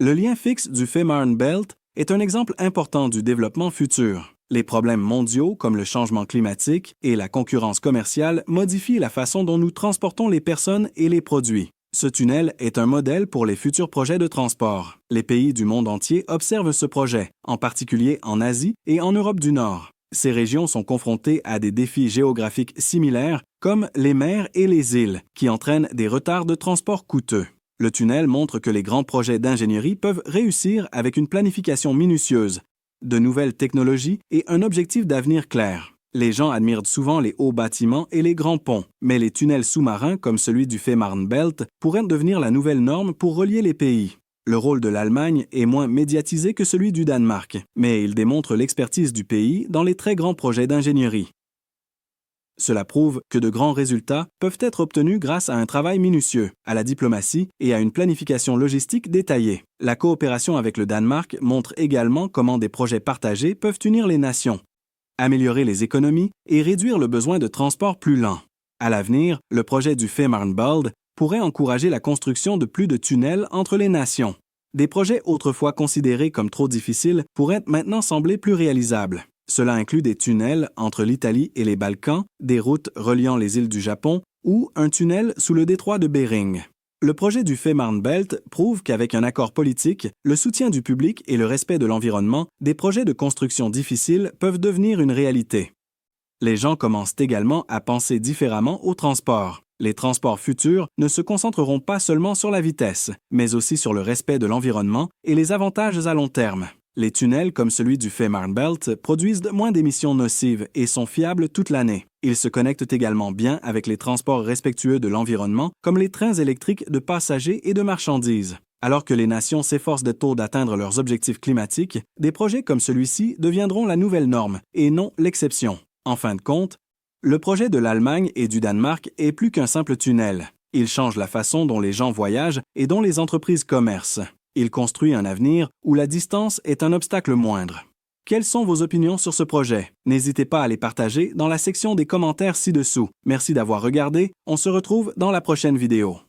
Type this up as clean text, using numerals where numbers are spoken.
Le lien fixe du Fehmarn Belt est un exemple important du développement futur. Les problèmes mondiaux comme le changement climatique et la concurrence commerciale modifient la façon dont nous transportons les personnes et les produits. Ce tunnel est un modèle pour les futurs projets de transport. Les pays du monde entier observent ce projet, en particulier en Asie et en Europe du Nord. Ces régions sont confrontées à des défis géographiques similaires, comme les mers et les îles, qui entraînent des retards de transport coûteux. Le tunnel montre que les grands projets d'ingénierie peuvent réussir avec une planification minutieuse, de nouvelles technologies et un objectif d'avenir clair. Les gens admirent souvent les hauts bâtiments et les grands ponts, mais les tunnels sous-marins comme celui du Fehmarn Belt pourraient devenir la nouvelle norme pour relier les pays. Le rôle de l'Allemagne est moins médiatisé que celui du Danemark, mais il démontre l'expertise du pays dans les très grands projets d'ingénierie. Cela prouve que de grands résultats peuvent être obtenus grâce à un travail minutieux, à la diplomatie et à une planification logistique détaillée. La coopération avec le Danemark montre également comment des projets partagés peuvent unir les nations, améliorer les économies et réduire le besoin de transport plus lent. À l'avenir, le projet du Fehmarn Belt pourrait encourager la construction de plus de tunnels entre les nations. Des projets autrefois considérés comme trop difficiles pourraient maintenant sembler plus réalisables. Cela inclut des tunnels entre l'Italie et les Balkans, des routes reliant les îles du Japon ou un tunnel sous le détroit de Bering. Le projet du Fehmarn Belt prouve qu'avec un accord politique, le soutien du public et le respect de l'environnement, des projets de construction difficiles peuvent devenir une réalité. Les gens commencent également à penser différemment au transport. Les transports futurs ne se concentreront pas seulement sur la vitesse, mais aussi sur le respect de l'environnement et les avantages à long terme. Les tunnels comme celui du Fehmarn Belt produisent moins d'émissions nocives et sont fiables toute l'année. Ils se connectent également bien avec les transports respectueux de l'environnement comme les trains électriques de passagers et de marchandises. Alors que les nations s'efforcent de tôt d'atteindre leurs objectifs climatiques, des projets comme celui-ci deviendront la nouvelle norme et non l'exception. En fin de compte, le projet de l'Allemagne et du Danemark est plus qu'un simple tunnel. Il change la façon dont les gens voyagent et dont les entreprises commercent. Il construit un avenir où la distance est un obstacle moindre. Quelles sont vos opinions sur ce projet? N'hésitez pas à les partager dans la section des commentaires ci-dessous. Merci d'avoir regardé. On se retrouve dans la prochaine vidéo.